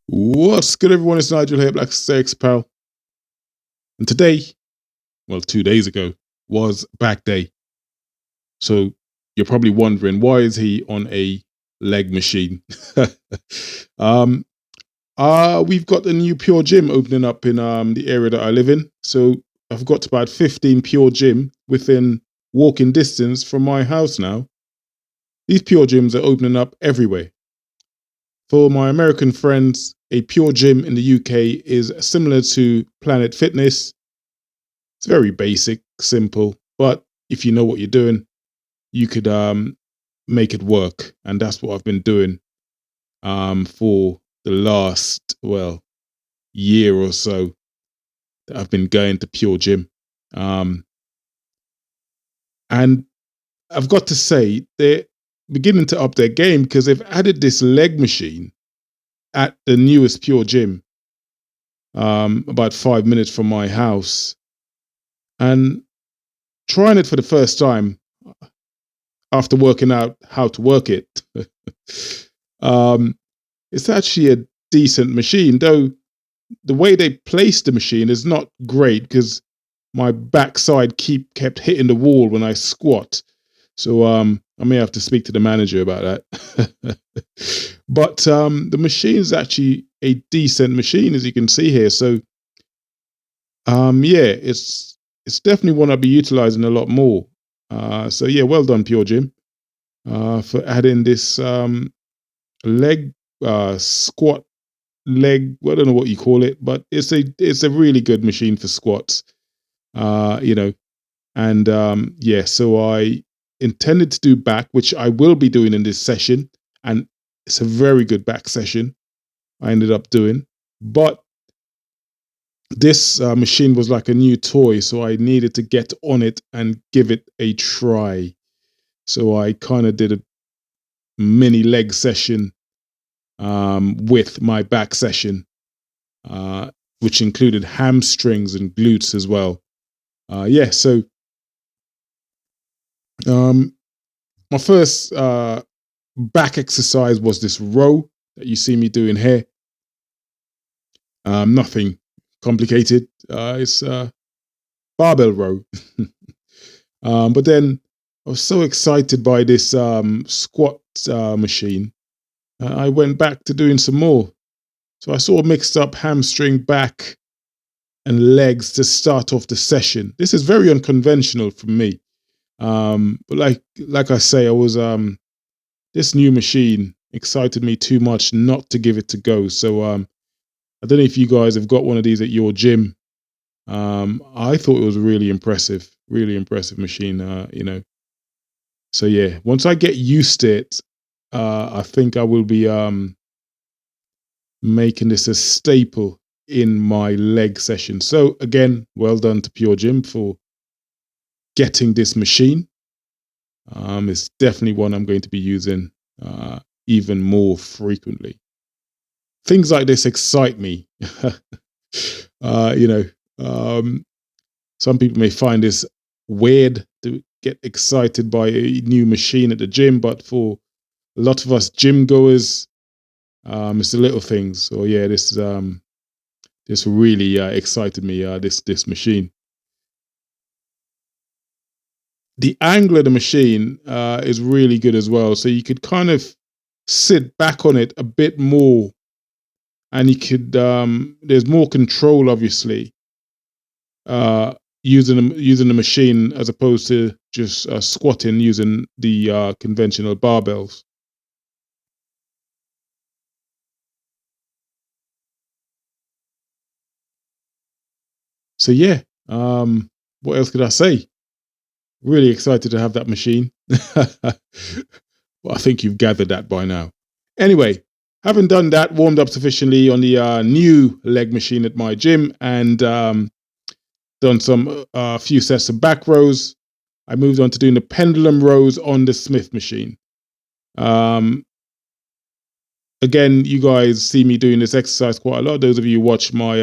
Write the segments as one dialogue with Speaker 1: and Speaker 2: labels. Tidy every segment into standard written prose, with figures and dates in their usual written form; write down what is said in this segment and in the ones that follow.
Speaker 1: What's good, everyone? It's Nigel here, Black Sex Pal. And today, well, 2 days ago, was back day. So you're probably wondering, why is he on a leg machine? um, we've got a new Pure Gym opening up in the area that I live in. So I've got about 15 Pure Gym within walking distance from my house now. These Pure Gyms are opening up everywhere. For my American friends, a Pure Gym in the UK is similar to Planet Fitness. It's very basic, simple, but if you know what you're doing, you could make it work, and that's what I've been doing for the last year or so that I've been going to Pure Gym, um, and I've got to say they're beginning to up their game because they've added this leg machine at the newest Pure Gym, about 5 minutes from my house, and trying it for the first time after working out how to work it. um, it's actually a decent machine, though the way they place the machine is not great because my backside kept hitting the wall when I squat. So I may have to speak to the manager about that. But the machine is actually a decent machine, as you can see here. So yeah, it's definitely one I'll be utilizing a lot more. So yeah, well done, Pure Gym, for adding this leg squat leg. I don't know what you call it, but it's a really good machine for squats. You know, and yeah. So I intended to do back, which I will be doing in this session, and it's a very good back session. I ended up doing, but this machine was like a new toy, so I needed to get on it and give it a try. So I kind of did a mini leg session with my back session, which included hamstrings and glutes as well. Yeah, so um, my first back exercise was this row that you see me doing here. Nothing complicated. It's barbell row. But then I was so excited by this squat machine. I went back to doing some more. So I sort of mixed up hamstring, back, and legs to start off the session. This is very unconventional for me. But like I say, I was this new machine excited me too much not to give it to go. So I don't know if you guys have got one of these at your gym. I thought it was really impressive machine. You know, so yeah, once I get used to it, I think I will be making this a staple in my leg session. So again, well done to Pure Gym for getting this machine. It's definitely one I'm going to be using even more frequently. Things like this excite me. You know, some people may find this weird to get excited by a new machine at the gym, but for a lot of us gym goers, it's the little things. So yeah, this really excited me. This machine. The angle of the machine is really good as well. So you could kind of sit back on it a bit more, and you could there's more control, obviously, using the machine as opposed to just squatting using the conventional barbells. So yeah, what else could I say? Really excited to have that machine. Well, I think you've gathered that by now. Anyway, having done that, warmed up sufficiently on the new leg machine at my gym, and done some few sets of back rows, I moved on to doing the pendulum rows on the Smith machine. Um, Again, you guys see me doing this exercise quite a lot. Those of you who watch my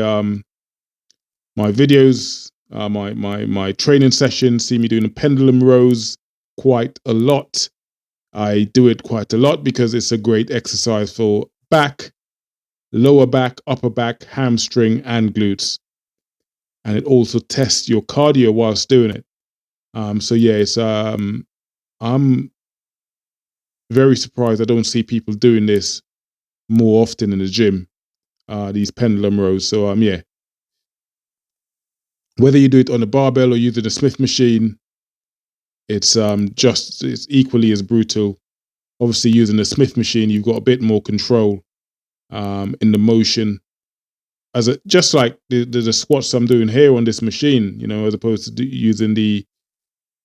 Speaker 1: videos, my training sessions, see me doing the pendulum rows quite a lot. I do it quite a lot because it's a great exercise for back, lower back, upper back, hamstring, and glutes. And it also tests your cardio whilst doing it. So yeah, it's I'm very surprised I don't see people doing this more often in the gym. These pendulum rows. So yeah, whether you do it on a barbell or using a Smith machine, it's it's equally as brutal. Obviously, using a Smith machine, you've got a bit more control in the motion. Just like the squats I'm doing here on this machine, as opposed to using the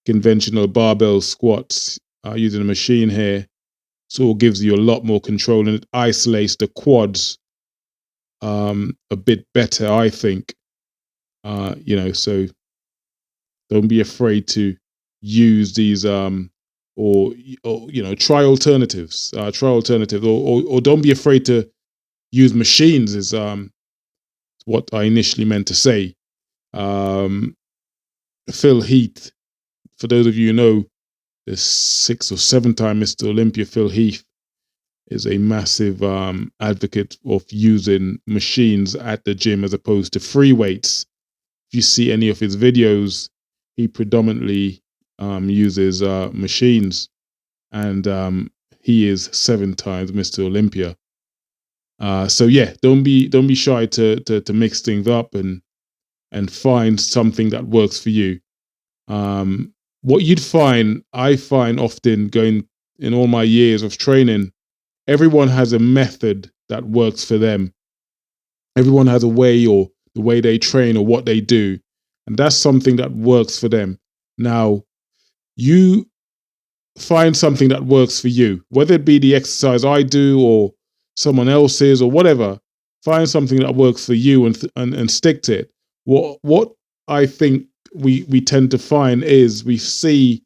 Speaker 1: conventional barbell squats, using a machine here, so it gives you a lot more control and it isolates the quads a bit better, I think. So don't be afraid to use these or try alternatives. Or don't be afraid to use machines. Is what I initially meant to say. Phil Heath, for those of you who know, the 6 or 7-time Mr. Olympia, Phil Heath, is a massive advocate of using machines at the gym as opposed to free weights. If you see any of his videos, he predominantly uses machines, and he is 7 times Mr. Olympia. So yeah, don't be shy to mix things up and find something that works for you. What I find often going in all my years of training, everyone has a method that works for them. Everyone has a way, or the way they train, or what they do, and that's something that works for them. Now, you find something that works for you, whether it be the exercise I do or someone else's or whatever. Find something that works for you and stick to it. What I think we tend to find is we see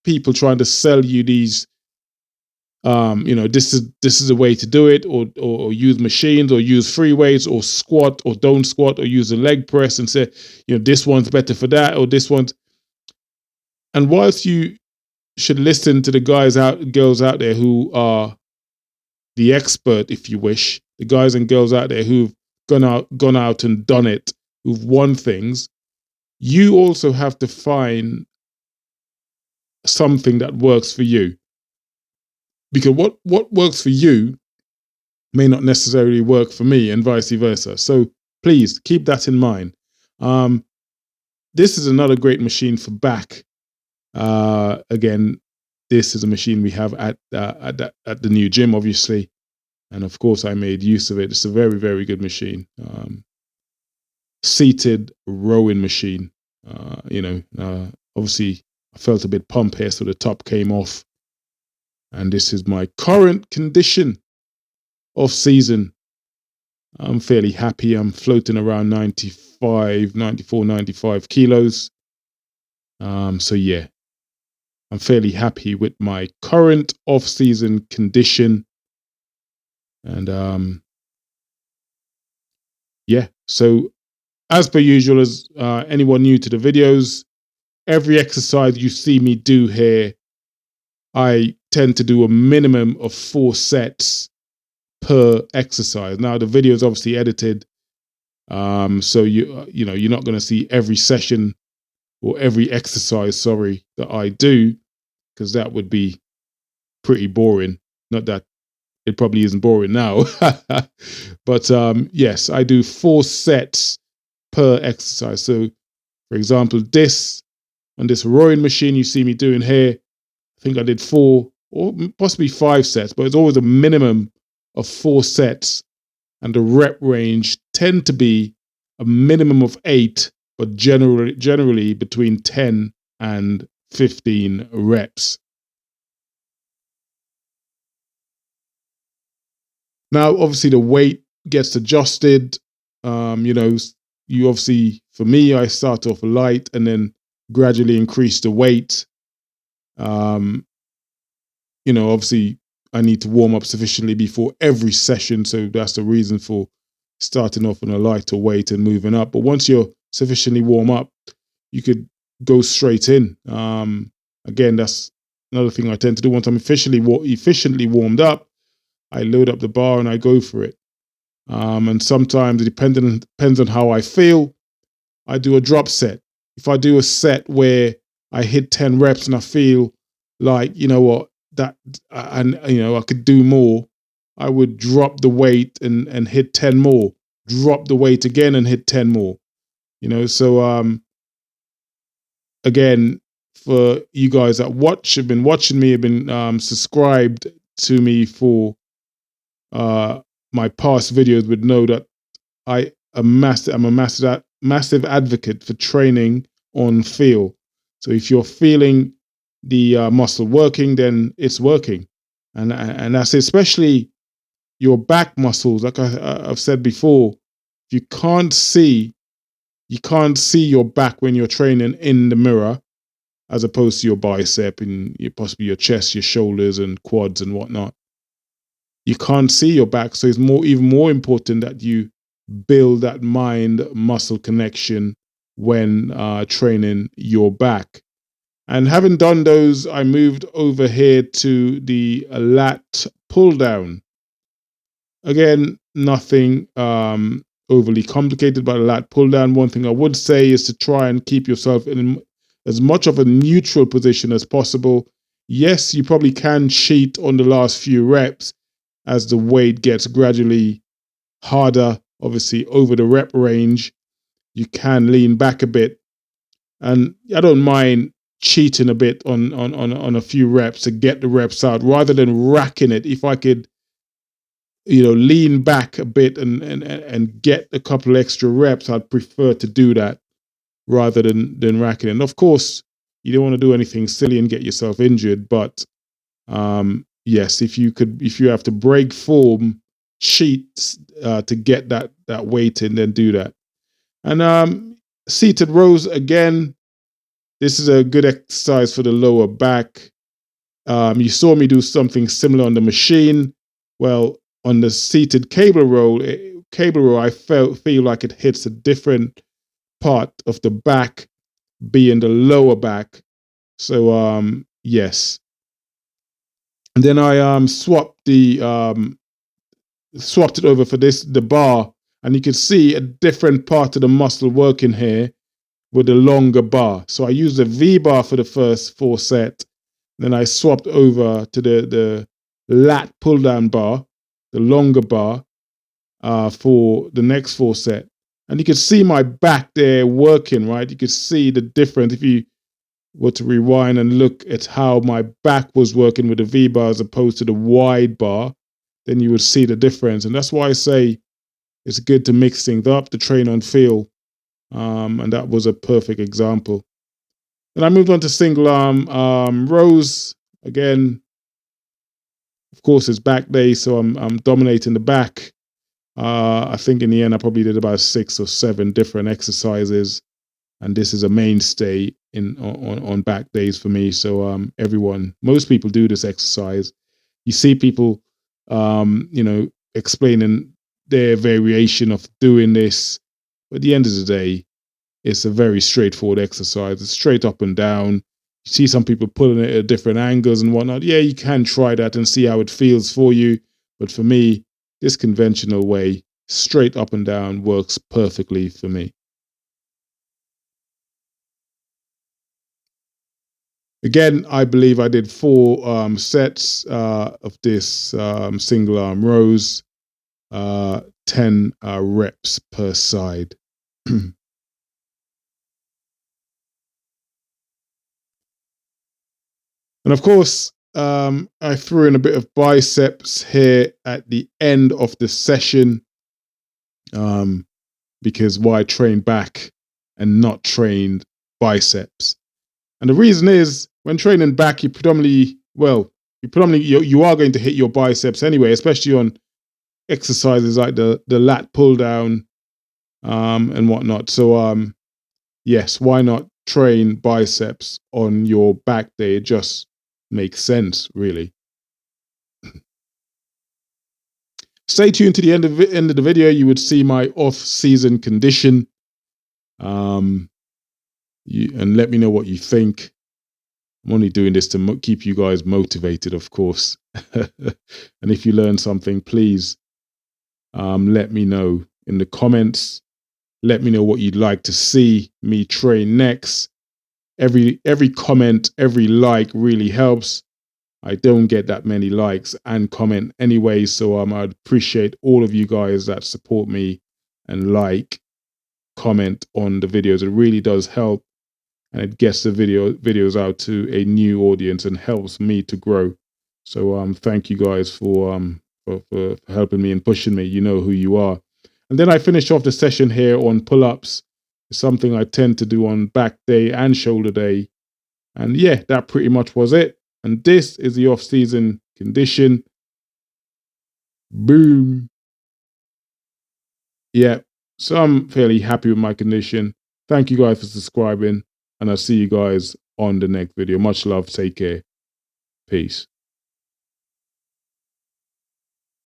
Speaker 1: people trying to sell you these this is a way to do it, or use machines, or use free weights, or squat, or don't squat, or use a leg press and say, this one's better for that, or this one's. And whilst you should listen to the girls out there who are the expert, if you wish, the guys and girls out there who've gone out and done it, who've won things, you also have to find something that works for you. Because what works for you may not necessarily work for me, and vice versa. So please keep that in mind. This is another great machine for back. Again, this is a machine we have at the new gym, obviously, and of course I made use of it. It's a very, very good machine. Seated rowing machine. Obviously I felt a bit pump here, so the top came off. And this is my current condition of season. I'm fairly happy. I'm floating around 95 kilos. So yeah, I'm fairly happy with my current off-season condition. And yeah, so as per usual, as anyone new to the videos, every exercise you see me do here, I tend to do a minimum of 4 sets per exercise. Now the video is obviously edited, so you're not going to see every session or every exercise, that I do, because that would be pretty boring. Not that it probably isn't boring now, but yes, I do 4 sets per exercise. So, for example, on this rowing machine you see me doing here, I think I did 4 or possibly 5 sets, but it's always a minimum of 4 sets, and the rep range tend to be a minimum of 8, but generally between 10 and 15 reps. Now, obviously, the weight gets adjusted. You obviously, for me, I start off light and then gradually increase the weight. Obviously, I need to warm up sufficiently before every session, so that's the reason for starting off on a lighter weight and moving up. But once you're sufficiently warm up, you could go straight in. Again, that's another thing I tend to do. Once I'm efficiently warmed up, I load up the bar and I go for it. And sometimes it depends on how I feel. I do a drop set. If I do a set where I hit 10 reps and I feel like, you know what, that, and you know, I could do more, I would drop the weight and hit 10 more, drop the weight again and hit 10 more. You know, so again, for you guys that have been watching me, have been subscribed to me for my past videos, would know that I'm a massive advocate for training on feel. So if you're feeling the muscle working, then it's working, and that's especially your back muscles. Like I've said before, if you can't see your back when you're training in the mirror, as opposed to your bicep and possibly your chest, your shoulders, and quads and whatnot. You can't see your back, so it's even more important that you build that mind muscle connection when training your back. And having done those, I moved over here to the lat pull down. Again, nothing overly complicated about a lat pull down. One thing I would say is to try and keep yourself in as much of a neutral position as possible. Yes, you probably can cheat on the last few reps as the weight gets gradually harder, obviously over the rep range. You can lean back a bit, and I don't mind cheating a bit on a few reps to get the reps out rather than racking it. If I could, you know, lean back a bit and get a couple extra reps, I'd prefer to do that rather than racking it. And of course, you don't want to do anything silly and get yourself injured, but yes, if you have to break form, cheat to get that weight in, then do that. And seated rows, again, this is a good exercise for the lower back. You saw me do something similar on the machine. Well, on the seated cable row, I feel like it hits a different part of the back, being the lower back. So yes. And then I swapped it over for the bar, and you can see a different part of the muscle working here with the longer bar. So I used the V bar for the first 4 sets. Then I swapped over to the lat pull down bar, the longer bar, for the next 4 sets. And you can see my back there working, right? You can see the difference if you were to rewind and look at how my back was working with the V bar as opposed to the wide bar, then you would see the difference. And that's why I say it's good to mix things up, to train on feel. And that was a perfect example. Then I moved on to single arm rows. Again, of course, it's back day, so I'm dominating the back. I think in the end, I probably did about 6 or 7 different exercises, and this is a mainstay on back days for me. So most people do this exercise. You see people, explaining their variation of doing this. But at the end of the day, it's a very straightforward exercise. It's straight up and down. You see some people pulling it at different angles and whatnot. Yeah, you can try that and see how it feels for you. But for me, this conventional way, straight up and down, works perfectly for me. Again, I believe I did 4 sets of this single arm rows, 10 reps per side. And of course, I threw in a bit of biceps here at the end of the session, because why train back and not train biceps? And the reason is, when training back, you are going to hit your biceps anyway, especially on exercises like the lat pull down and whatnot. So yes, why not train biceps on your back day? It just makes sense, really. Stay tuned to the end of the video. You would see my off-season condition, and let me know what you think. I'm only doing this to keep you guys motivated, of course. And if you learn something, please Let me know in the comments. Let me know what you'd like to see me train next. Every comment, every like really helps. I don't get that many likes and comment anyway, so I'd appreciate all of you guys that support me and like, comment on the videos. It really does help, and it gets the videos out to a new audience and helps me to grow. So thank you guys for helping me and pushing me. You know who you are. And then I finish off the session here on pull-ups. It's something I tend to do on back day and shoulder day. And yeah, that pretty much was it. And this is the off-season condition. Boom. Yeah, so I'm fairly happy with my condition. Thank you guys for subscribing, and I'll see you guys on the next video. Much love. Take care. Peace.